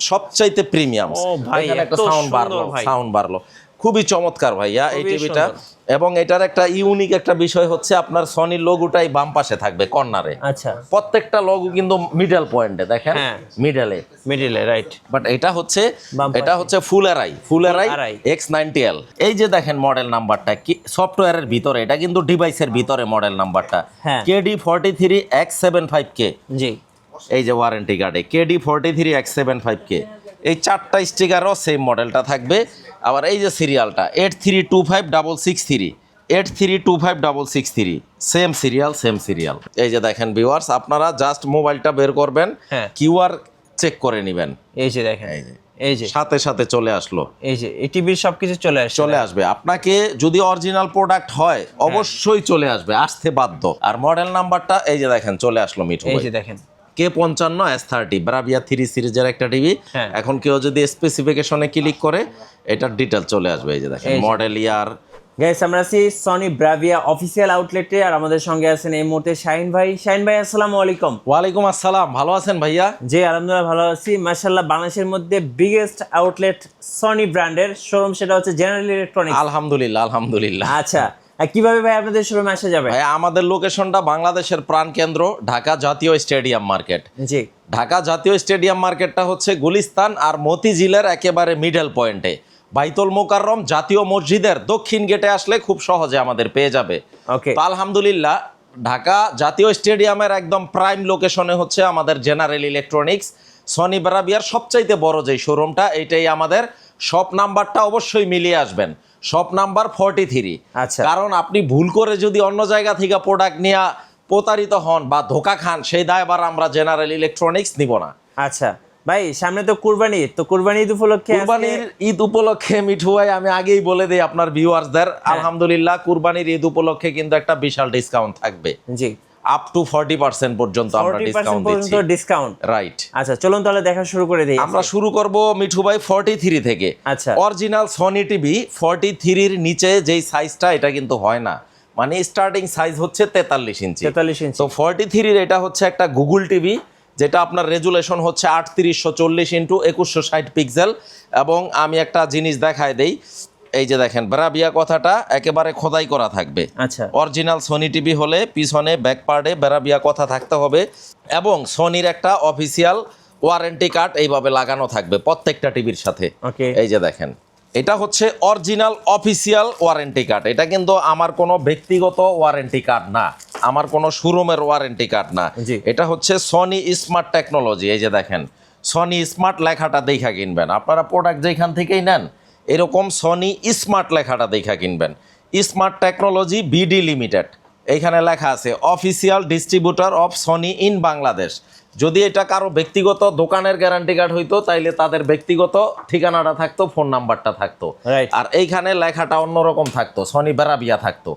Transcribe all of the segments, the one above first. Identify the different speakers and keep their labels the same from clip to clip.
Speaker 1: সবচাইতে প্রিমিয়াম।
Speaker 2: ও ভাই,
Speaker 1: এখানে একটা
Speaker 2: এত
Speaker 1: সাউন্ড বাড়লো, খুবই চমৎকার ভাইয়া এই টিভিটা। এবং এটার একটা ইউনিক একটা বিষয় হচ্ছে আপনার সনির লোগোটাই বাম পাশে থাকবে কর্নারে।
Speaker 2: আচ্ছা,
Speaker 1: প্রত্যেকটা লোগো কিন্তু মিডল পয়েন্টে দেখেন, মিডলে
Speaker 2: রাইট।
Speaker 1: বাট এটা হচ্ছে ফুল এরাই X90L। এই যে দেখেন মডেল নাম্বারটা কি সফটওয়্যারের ভিতরে, এটা কিন্তু ডিভাইসের ভিতরে মডেল নাম্বারটা KD43X75K।
Speaker 2: জি,
Speaker 1: এই যে ওয়ারেন্টি কার্ডে KD43X75K, এই 4টা স্টিকারও সেম মডেলটা থাকবে। আবার এই যে সিরিয়ালটা 8325663, 8325663, সেম সিরিয়াল। এই যে দেখেন ভিউয়ার্স, আপনারা জাস্ট মোবাইলটা বের করবেন, কিউআর চেক করে নেবেন,
Speaker 2: এই যে দেখেন, এই যে
Speaker 1: সাথে সাথে চলে আসলো,
Speaker 2: এই যে এই টিভির সবকিছু চলে আসবে।
Speaker 1: আপনাকে যদি অরিজিনাল প্রোডাক্ট হয় অবশ্যই চলে আসবে, আসতে বাধ্য। আর মডেল নাম্বারটা এই যে দেখেন চলে আসলো মিঠু ভাই,
Speaker 2: এই যে দেখেন
Speaker 1: K55S30 ব্রাভিয়া 3 সিরিজের একটা টিভি। এখন কেউ যদি স্পেসিফিকেশনে ক্লিক করে এটার ডিটেল চলে আসবে। এই যে দেখেন মডেল ইয়ার।
Speaker 2: গাইস, আমরা আছি সনি ব্রাভিয়া অফিসিয়াল আউটলেটে, আর আমাদের সঙ্গে আছেন এই মুহূর্তে শাহিন ভাই। শাহিন ভাই, আসসালামু আলাইকুম।
Speaker 1: ওয়ালাইকুম আসসালাম, ভালো আছেন ভাইয়া?
Speaker 2: জি আলহামদুলিল্লাহ ভালো আছি, মাশাআল্লাহ। বাংলাদেশের মধ্যে বিগেস্ট আউটলেট সনি ব্র্যান্ডের শোরুম, সেটা হচ্ছে জেনারেল ইলেকট্রনিক্স।
Speaker 1: আলহামদুলিল্লাহ।
Speaker 2: আচ্ছা, কিভাবে ভাই আপনাদের শোরুমে আসা যাবে?
Speaker 1: ভাই আমাদের লোকেশনটা বাংলাদেশের প্রাণকেন্দ্র ঢাকা জাতীয় স্টেডিয়াম মার্কেট।
Speaker 2: জি,
Speaker 1: ঢাকা জাতীয় স্টেডিয়াম মার্কেটটা হচ্ছে গুলিস্তান আর মতিঝিলের একেবারে মিডল পয়েন্টে, বাইতুল মোকাররম জাতীয় মসজিদের দক্ষিণ গেটে আসলে খুব সহজে আমাদের পেয়ে যাবে।
Speaker 2: ওকে,
Speaker 1: তো আলহামদুলিল্লাহ ঢাকা জাতীয় স্টেডিয়ামের একদম প্রাইম লোকেশনে হচ্ছে আমাদের জেনারেল ইলেকট্রনিক্স সনি ব্রাভিয়ার সবচাইতে বড় যে শোরুমটা, এইটাই আমাদের শপ নাম্বারটা অবশ্যই মিলিয়ে আসবেন, শপ নাম্বার 43।
Speaker 2: আচ্ছা,
Speaker 1: কারণ আপনি ভুল করে যদি অন্য জায়গা থেকে প্রোডাক্ট নিয়ে প্রতারিত হন বা ধোকা খান, সেই দায়ভার আমরা জেনারেল ইলেকট্রনিক্স নিব না।
Speaker 2: আচ্ছা ভাই, সামনে তো কুরবানি, তো কুরবানি ঈদ উপলক্ষে,
Speaker 1: কুরবানির ঈদ উপলক্ষে মিঠু ভাই আমি আগেই বলে দিই আপনার ভিউয়ার্সদের, আলহামদুলিল্লাহ কুরবানির ঈদ উপলক্ষে কিন্তু একটা বিশাল ডিসকাউন্ট থাকবে।
Speaker 2: জি,
Speaker 1: আপ টু 40% পর্যন্ত আমরা ডিসকাউন্ট দিচ্ছি।
Speaker 2: Discount,
Speaker 1: right.
Speaker 2: আচ্ছা চলুন তাহলে দেখা শুরু করে দিই।
Speaker 1: আমরা শুরু করব মিঠু ভাই 43 থেকে।
Speaker 2: আচ্ছা,
Speaker 1: অরিজিনাল সনি টিভি 43 এর নিচে যেই সাইজটা, এটা কিন্তু হয় না, মানে স্টার্টিং সাইজ হচ্ছে 43 ইঞ্চি। তো 43 এর এটা হচ্ছে একটা গুগল টিভি, যেটা আপনার রেজুলেশন হচ্ছে 3840x2160 পিক্সেল। এবং আমি একটা জিনিস দেখায় দেই, এই যে দেখেন ব্রাভিয়া কথাটা একেবারে খোদাই করা থাকবে।
Speaker 2: আচ্ছা,
Speaker 1: অরিজিনাল সনি টিভি হলে পিছনে ব্যাক পার্টে ব্রাভিয়া কথা থাকতে হবে, এবং সনির একটা অফিসিয়াল ওয়ারেন্টি কার্ড এইভাবে লাগানো থাকবে প্রত্যেকটা টিভির সাথে। এই যে দেখেন, এটা হচ্ছে অরিজিনাল অফিসিয়াল ওয়ারেন্টি কার্ড, এটা কিন্তু আমার কোনো ব্যক্তিগত ওয়ারেন্টি কার্ড না, আমার কোনো শোরুমের ওয়ারেন্টি কার্ড না, এটা হচ্ছে সনি স্মার্ট টেকনোলজি। এই যে দেখেন সনি স্মার্ট লেখাটা দেখা কিনবেন, আপনারা প্রোডাক্ট যেখান থেকেই নেন এরকম সনি স্মার্ট লেখাটা দেখা কিনবেন। স্মার্ট টেকনোলজি বিডি লিমিটেড, এইখানে লেখা আছে official distributor of Sony in Bangladesh. যদি এটা কারো ব্যক্তিগত দোকানের গ্যারান্টি কার্ড হইতো তাইলে তাদের ব্যক্তিগত ঠিকানাটা থাকতো, ফোন নাম্বারটা থাকতো, আর এইখানে লেখাটা অন্যরকম থাকতো, সনি ব্রাভিয়া থাকতো,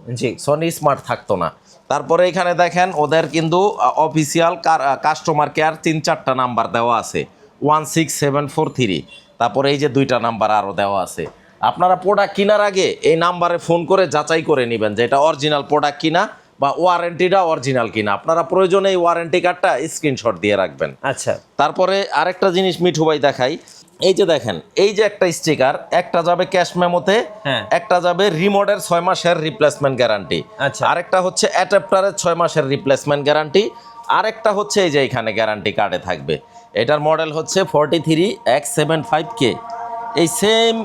Speaker 1: সনি স্মার্ট থাকতো না। তারপরে এখানে দেখেন ওদের কিন্তু অফিসিয়াল কাস্টমার কেয়ার 3-4টা নাম্বার দেওয়া আছে, 16743। তারপরে এই যে 2টা নাম্বার আরও দেওয়া আছে। আপনারা প্রোডাক্ট কেনার আগে এই নাম্বারে ফোন করে যাচাই করে নেবেন যে এটা অরিজিনাল প্রোডাক্ট কিনা বা ওয়ারেন্টিটা অরিজিনাল কিনা। আপনারা প্রয়োজনে এই ওয়ারেন্টি কার্ডটা স্ক্রিনশট দিয়ে রাখবেন।
Speaker 2: আচ্ছা,
Speaker 1: তারপরে আরেকটা জিনিস মিঠু ভাই দেখাই, এই যে দেখেন এই যে একটা স্টিকার, একটা যাবে ক্যাশ মেমোতে, একটা যাবে রিমোটের 6 মাসের রিপ্লেসমেন্ট গ্যারান্টি, আরেকটা হচ্ছে অ্যাডাপ্টারের 6 মাসের রিপ্লেসমেন্ট গ্যারান্টি, আরেকটা হচ্ছে এই যে এখানে গ্যারান্টি কার্ডে থাকবে। এটার মডেল হচ্ছে 43X75K, এই সেম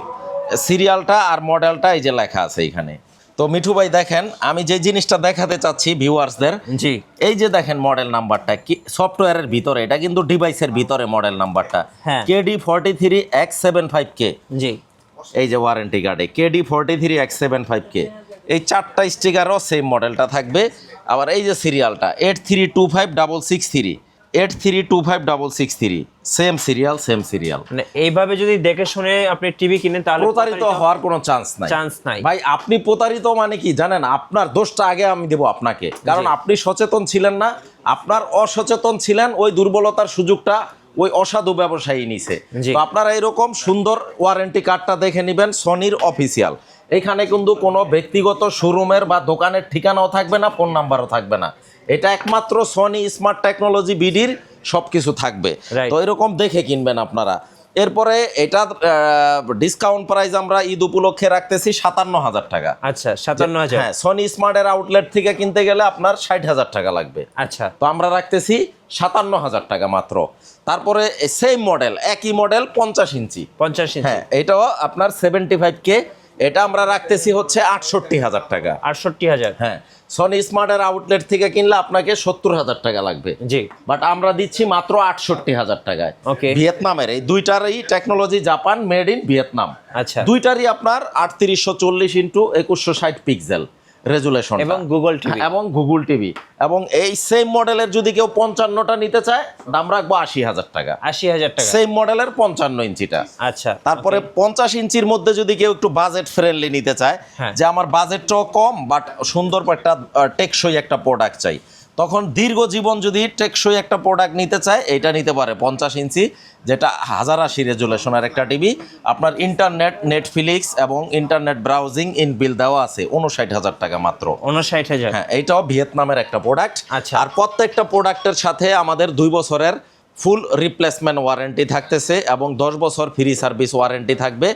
Speaker 1: সিরিয়ালটা আর মডেলটা এই যে লেখা আছে এইখানে। তো মিঠু ভাই দেখেন, আমি যে জিনিসটা দেখাতে চাচ্ছি ভিউয়ার্সদের,
Speaker 2: জি
Speaker 1: এই যে দেখেন মডেল নাম্বারটা কি সফটওয়্যারের ভিতরে, এটা কিন্তু ডিভাইসের ভিতরে মডেল নাম্বারটা KD43X75K।
Speaker 2: জি,
Speaker 1: এই যে ওয়ারেন্টি কার্ডে KD43X75K, এই 4টা স্টিকারও সেম মডেলটা থাকবে। আবার এই যে সিরিয়ালটা 8325663, 8325663, সেম সিরিয়াল।
Speaker 2: মানে এইভাবে যদি দেখে শুনে আপনি টিভি কিনেন তাহলে
Speaker 1: প্রতারিত হওয়ার কোনো চান্স নাই ভাই। আপনি প্রতারিত মানে কি জানেন, আপনার দোষটা আগে আমি দেব আপনাকে, কারণ আপনি সচেতন ছিলেন না, আপনার অসচেতন ছিলেন, ওই দুর্বলতার সুযোগটা ওই অসাধু ব্যবসায়ী নিছে। তো আপনারা এরকম সুন্দর ওয়ারেন্টি কার্ডটা দেখে নেবেন সনির অফিসিয়াল। এখানে কিন্তু কোনো ব্যক্তিগত শোরুমের বা দোকানের ঠিকানাও থাকবে না, ফোন নাম্বারও থাকবে না, এটা একমাত্র সনি স্মার্ট টেকনোলজি বিডির সবকিছু থাকবে। তো এরকম দেখে কিনবেন আপনারা। এরপরে এটা ডিসকাউন্ট প্রাইস আমরা ঈদ উপলক্ষে রাখতেছি 57,000 টাকা।
Speaker 2: আচ্ছা 57,000।
Speaker 1: হ্যাঁ, সনি স্মার্টের আউটলেট থেকে কিনতে গেলে আপনার 60,000 টাকা লাগবে।
Speaker 2: আচ্ছা,
Speaker 1: তো আমরা রাখতেছি 57,000 টাকা মাত্র। তারপরে সেম মডেল, একই মডেল 50 ইঞ্চি,
Speaker 2: 50 ইঞ্চি,
Speaker 1: হ্যাঁ এটাও আপনার 75K, এটা আমরা রাখতেছি হচ্ছে 68,000 টাকা।
Speaker 2: 68,000।
Speaker 1: হ্যাঁ, সনি স্মার্টের আউটলেট থেকে কিনলে আপনাকে 70,000 টাকা লাগবে,
Speaker 2: জি,
Speaker 1: বাট আমরা দিচ্ছি মাত্র 68,000 টাকায়।
Speaker 2: ওকে।
Speaker 1: ভিয়েতনামের এই দুইটারই technology Japan, made in Vietnam.
Speaker 2: আচ্ছা,
Speaker 1: দুইটারই আপনার 3840 ইন্টু 2160 পিক্সেল রেজুলেশন
Speaker 2: এবং গুগল টিভি,
Speaker 1: এবং গুগল টিভি। এবং এই সেম মডেলের যদি কেউ 55টা নিতে চায়, দাম রাখবো 80,000 টাকা।
Speaker 2: 80,000 টাকা,
Speaker 1: সেম মডেলের 55 ইঞ্চিটা।
Speaker 2: আচ্ছা।
Speaker 1: তারপরে 50 ইঞ্চির মধ্যে যদি কেউ একটু বাজেট ফ্রেন্ডলি নিতে চায়,
Speaker 2: হ্যাঁ।
Speaker 1: যে আমার বাজেটটাও কম বাট সুন্দর একটা টেকসই একটা প্রোডাক্ট চাই, তখন দীর্ঘ জীবন যদি টেকসই একটা প্রোডাক্ট নিতে চায়, এটা নিতে পারে 50 ইঞ্চি, যেটা 1080 রেজুলেশনের একটা টিভি। আপনার ইন্টারনেট, নেটফ্লিক্স এবং ইন্টারনেট ব্রাউজিং ইনবিল দেওয়া আছে, 59,000 টাকা মাত্র।
Speaker 2: 59,000।
Speaker 1: হ্যাঁ, এইটাও ভিয়েতনামের একটা প্রোডাক্ট।
Speaker 2: আচ্ছা।
Speaker 1: আর প্রত্যেকটা প্রোডাক্টের সাথে আমাদের 2 বছরের ফুল রিপ্লেসমেন্ট ওয়ারেন্টি থাকতেছে এবং 10 বছর ফ্রি সার্ভিস ওয়ারেন্টি থাকবে।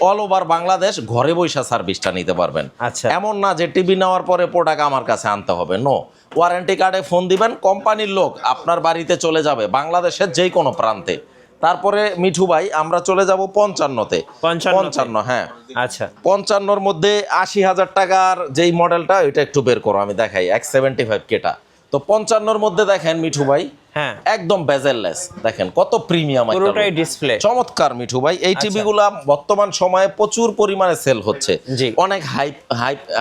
Speaker 1: অল ওভার বাংলাদেশ ঘরে বসে সার্ভিসটা নিতে পারবেন।
Speaker 2: আচ্ছা,
Speaker 1: এমন না যে টিভি নেওয়ার পরে প্রোডাক্ট আমার কাছে আনতে হবে, নো। ওয়ারেন্টি কার্ডে ফোন দিবেন, কোম্পানির লোক আপনার বাড়িতে চলে যাবে বাংলাদেশের যে কোনো প্রান্তে। তারপরে মিঠু ভাই আমরা চলে যাব 55-তে। 55, হ্যাঁ।
Speaker 2: আচ্ছা,
Speaker 1: 55-র মধ্যে 80,000 টাকার যেই মডেলটা, ওইটা একটু বের করো, আমি দেখাই। X75Kটা তো 55-র মধ্যে দেখেন মিঠু ভাই,
Speaker 2: হ্যাঁ,
Speaker 1: একদম বেজেললেস, দেখেন কত প্রিমিয়াম,
Speaker 2: পুরোটাই ডিসপ্লে,
Speaker 1: চমৎকার মিঠু ভাই। এই টিভিগুলা বর্তমান সময়ে প্রচুর পরিমাণে সেল হচ্ছে,
Speaker 2: জি,
Speaker 1: অনেক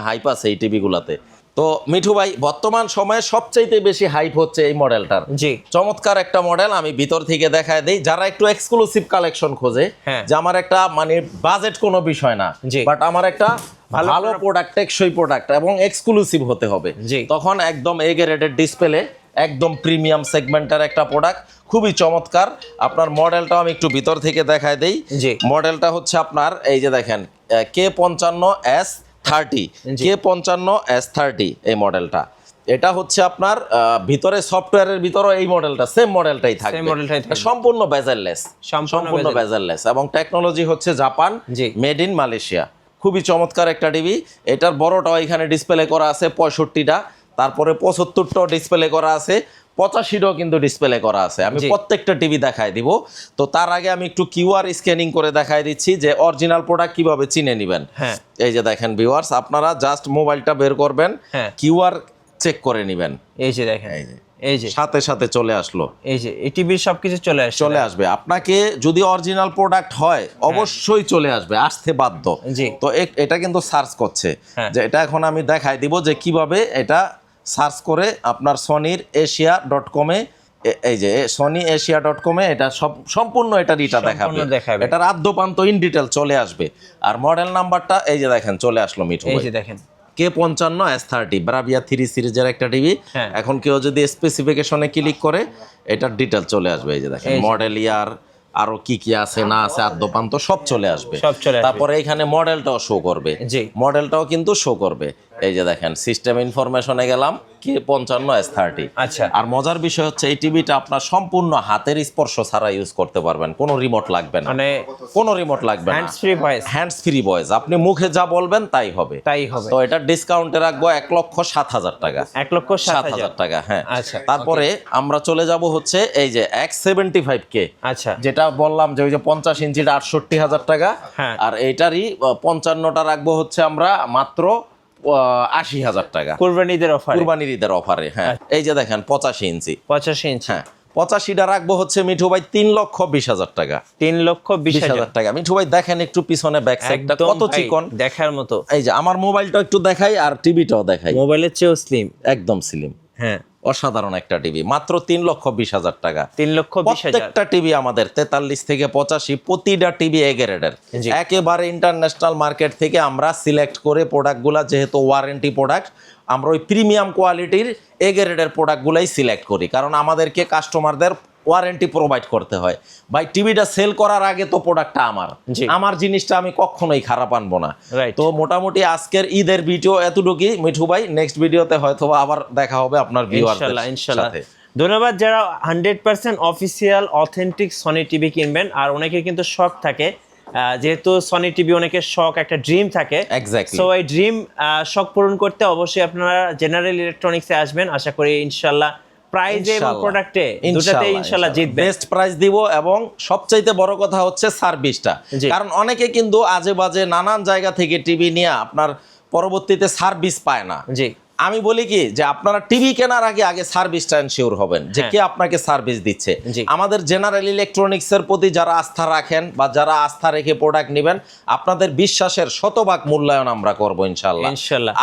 Speaker 1: হাইপ আছে এই টিভিগুলাতে। তো মিঠু ভাই, বর্তমান সময়ে সবচাইতে বেশি হাইপ হচ্ছে এই মডেলটার।
Speaker 2: জি,
Speaker 1: চমৎকার একটা মডেল, আমি ভিতর থেকে দেখায় দেই। যারা একটু এক্সক্লুসিভ কালেকশন খোঁজে,
Speaker 2: হ্যাঁ,
Speaker 1: যে আমার একটা মানে বাজেট কোনো বিষয় না,
Speaker 2: জি,
Speaker 1: বাট আমার একটা ভালো প্রোডাক্ট, টেকসই প্রোডাক্ট এবং এক্সক্লুসিভ হতে হবে,
Speaker 2: জি,
Speaker 1: তখন একদম এ গ্রেডের ডিসপ্লে, একদম প্রিমিয়াম সেগমেন্টের একটা প্রোডাক্ট, খুবই চমৎকার। আপনার মডেলটাও আমি একটু ভিতর থেকে দেখায় দেই।
Speaker 2: জি,
Speaker 1: মডেলটা হচ্ছে আপনার এই যে দেখেন K55S30, K55S30 এই মডেলটা। এটা হচ্ছে আপনার ভিতরে সফটওয়্যারের ভিতরে এই মডেলটা, সেম মডেলটাই থাকবে, সম্পূর্ণ বেজেললেস, সম্পূর্ণ বেজেললেস এবং টেকনোলজি হচ্ছে জাপান, মেড ইন মালয়েশিয়া। খুবই চমৎকার একটা টিভি। এটার বড়টাও এখানে ডিসপ্লে করা আছে 65টা, তারপরে 75টাও ডিসপ্লে করা আছে, 85টাও কিন্তু ডিসপ্লে করা আছে। আমি প্রত্যেকটা টিভি দেখায় দিব। তো তার আগে আমি একটু কিউআর স্ক্যানিং করে দেখায় দিচ্ছি যে অরিজিনাল প্রোডাক্ট কিভাবে চিনে নেবেন। এই যে দেখেন ভিউয়ার্স, আপনারা জাস্ট মোবাইলটা বের করবেন, কিউআর চেক করে নেবেন।
Speaker 2: এই যে দেখেন, এই যে
Speaker 1: সাথে সাথে চলে আসলো,
Speaker 2: এই যে এই টিভির সবকিছু চলে আসবে।
Speaker 1: আপনাকে যদি অরিজিনাল প্রোডাক্ট হয় অবশ্যই চলে আসবে, আসতে বাধ্য। তো এটা কিন্তু সার্চ করছে, যে এটা এখন আমি দেখাই দিব যে কিভাবে এটা সার্চ করে আপনার সনির এশিয়া.com-এ, এই যে সনি এশিয়া.com-এ এটা সম্পূর্ণ এটার ইটা দেখাবে, এটার আদ্যপান্ত ইন ডিটেল চলে আসবে। আর মডেল নাম্বারটা এই যে দেখেন চলে আসলো মিঠু,
Speaker 2: এই যে দেখেন
Speaker 1: K55S30 ব্রাভিয়া 3 সিরিজের একটা টিভি। এখন কেউ যদি স্পেসিফিকেশনে ক্লিক করে এটার ডিটেল চলে আসবে। এই যে দেখেন মডেল, ইয়ার, আরো কি কি আছে না আছে, আদ্যপান্ত সব চলে আসবে। তারপরে এখানে মডেলটাও শো করবে, মডেলটাও কিন্তু শো করবে। এই যে দেখেন সিস্টেম ইনফরমেশনে গেলাম, K55S30।
Speaker 2: আচ্ছা,
Speaker 1: আর মজার বিষয় হচ্ছে এই টিভিটা আপনার সম্পূর্ণ হাতের স্পর্শ ছাড়া ইউজ করতে পারবেন, কোনো রিমোট লাগবে না, মানে কোনো রিমোট লাগবে না, হ্যান্ডস ফ্রি ভয়েস, আপনি মুখে যা বলবেন তাই হবে। তো এটা ডিসকাউন্টে রাখবো 1,07,000 টাকা, 1,07,000 টাকা। হ্যাঁ, তারপরে আমরা চলে যাব হচ্ছে এই যে X75K,
Speaker 2: আচ্ছা,
Speaker 1: যেটা বললাম যে ওই যে 50 ইঞ্চিটা 68,000 টাকা, আর এইটারই 55টা রাখবো হচ্ছে আমরা মাত্র 80,000 টাকা, কুরবানির ঈদের অফারে। হ্যাঁ, এই যে দেখেন 85 ইঞ্চি, হ্যাঁ 85টা রাখবো হচ্ছে মিঠু ভাই 3,20,000 টাকা, 3,20,000 টাকা। মিঠু ভাই দেখেন একটু পিছনে ব্যাক সাইডটা কত চিকন,
Speaker 2: দেখার মতো।
Speaker 1: এই যে আমার মোবাইলটা একটু দেখাই আর টিভিটাও দেখাই,
Speaker 2: মোবাইলের চেয়েও স্লিম,
Speaker 1: একদম স্লিম।
Speaker 2: হ্যাঁ,
Speaker 1: অসাধারণ একটা টিভি, মাত্র 3,20,000 টাকা।
Speaker 2: 3,20,000।
Speaker 1: প্রত্যেকটা টিভি আমাদের 43 থেকে 85, প্রতিটা টিভি এ গ্রেডের, একেবারে ইন্টারন্যাশনাল মার্কেট থেকে আমরা সিলেক্ট করে প্রোডাক্টগুলা, যেহেতু ওয়ারেন্টি প্রোডাক্ট, আমরা ওই প্রিমিয়াম কোয়ালিটির এ গ্রেডের প্রোডাক্টগুলাই সিলেক্ট করি, কারণ আমাদেরকে কাস্টমারদের ওয়ারেন্টি প্রোভাইড করতে হয়। ভাই টিভিটা সেল করার আগে তো প্রোডাক্টটা আমার জিনিসটা আমি কখনোই খারাপ আনবো না। তো মোটামুটি আজকের ঈদের ভিডিও এতটুকুই মিঠু ভাই, নেক্সট ভিডিওতে হয়তো আবার দেখা হবে আপনার ভিউয়ারদের সাথে।
Speaker 2: ধন্যবাদ যারা 100% অফিসিয়াল অথেন্টিক সনি টিভি কিনবেন। আর অনেকের কিন্তু শখ থাকে, যেহেতু সনি টিভি অনেকের শখ, একটা ড্রিম থাকে।
Speaker 1: এক্স্যাক্টলি।
Speaker 2: সো এই ড্রিম শখ পূরণ করতে অবশ্যই আপনারা জেনারেল ইলেকট্রনিক্সে আসবেন। আশা করি ইনশাল্লাহ প্রাইজে এবং প্রোডাক্টে দুটাতেই ইনশাল্লাহ জিতবে।
Speaker 1: বেস্ট প্রাইস দিব এবং সবচাইতে বড় কথা হচ্ছে সার্ভিসটা। কারণ অনেকে কিন্তু আজে বাজে নানান জায়গা থেকে টিভি নিয়ে আপনার পরবর্তীতে সার্ভিস পায় না।
Speaker 2: জি,
Speaker 1: আমি বলি কি যে আপনারা টিভি কেনার আগে সার্ভিসটা এনশিওর হবেন যে কে আপনাকে সার্ভিস দিচ্ছে। আমাদের জেনারেল ইলেকট্রনিক্সের প্রতি যারা আস্থা রাখেন বা যারা আস্থা রেখে প্রোডাক্ট নেবেন, আপনাদের বিশ্বাসের শতভাগ মূল্যায়ন আমরা করবো ইনশাল্লাহ।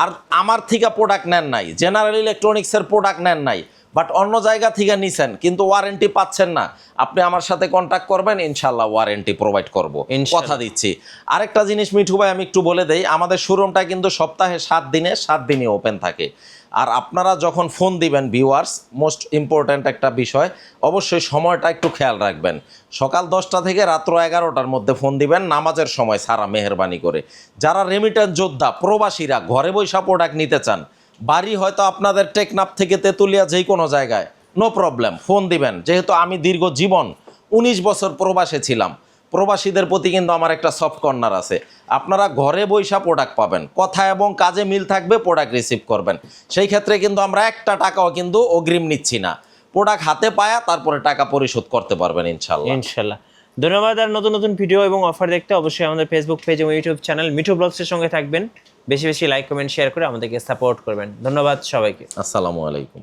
Speaker 1: আর আমার থেকে প্রোডাক্ট নেন নাই, জেনারেল ইলেকট্রনিক্সের প্রোডাক্ট নেন নাই, বাট অন্য জায়গা থেকে নিছেন কিন্তু ওয়ারেন্টি পাচ্ছেন না, আপনি আমার সাথে কন্ট্যাক্ট করবেন, ইনশাল্লাহ ওয়ারেন্টি প্রোভাইড করব, কথা দিচ্ছি। আরেকটা জিনিস মিঠু ভাই আমি একটু বলে দেই, আমাদের শোরুমটা কিন্তু সপ্তাহে 7 দিনে ওপেন থাকে। আর আপনারা যখন ফোন দিবেন ভিউয়ার্স, মোস্ট ইম্পর্ট্যান্ট একটা বিষয়, অবশ্যই সময়টা একটু খেয়াল রাখবেন। সকাল 10টা থেকে রাত্র 11টার মধ্যে ফোন দিবেন, নামাজের সময় ছাড়া, মেহেরবানি করে। যারা রেমিটেন্স যোদ্ধা প্রবাসীরা ঘরে বৈশা প্রোডাক্ট নিতে চান, বাড়ি হয়তো আপনাদের টেকনাফ থেকে তেতুলিয়া যে কোনো জায়গায়, নো প্রবলেম, ফোন দিবেন। যেহেতু আমি দীর্ঘ জীবন 19 বছর প্রবাসে ছিলাম, প্রবাসীদের প্রতি কিন্তু আমার একটা সফট কর্নার আছে। আপনারা ঘরে বৈশা প্রোডাক্ট পাবেন, কথা এবং কাজে মিল থাকবে, প্রোডাক্ট রিসিভ করবেন। সেই ক্ষেত্রে কিন্তু আমরা একটা টাকাও কিন্তু অগ্রিম নিচ্ছি না, প্রোডাক্ট হাতে পায়া তারপরে টাকা পরিশোধ করতে পারবেন ইনশাল্লাহ।
Speaker 2: ইনশাল্লাহ। ধন্যবাদ। আর নতুন নতুন ভিডিও এবং অফার দেখতে অবশ্যই আমাদের ফেসবুক পেজ এবং ইউটিউব চ্যানেল মিঠু ব্লগসের সঙ্গে থাকবেন। বেশি বেশি লাইক, কমেন্ট, শেয়ার করে আমাদেরকে সাপোর্ট করবেন। ধন্যবাদ সবাইকে।
Speaker 1: আসসালামু আলাইকুম।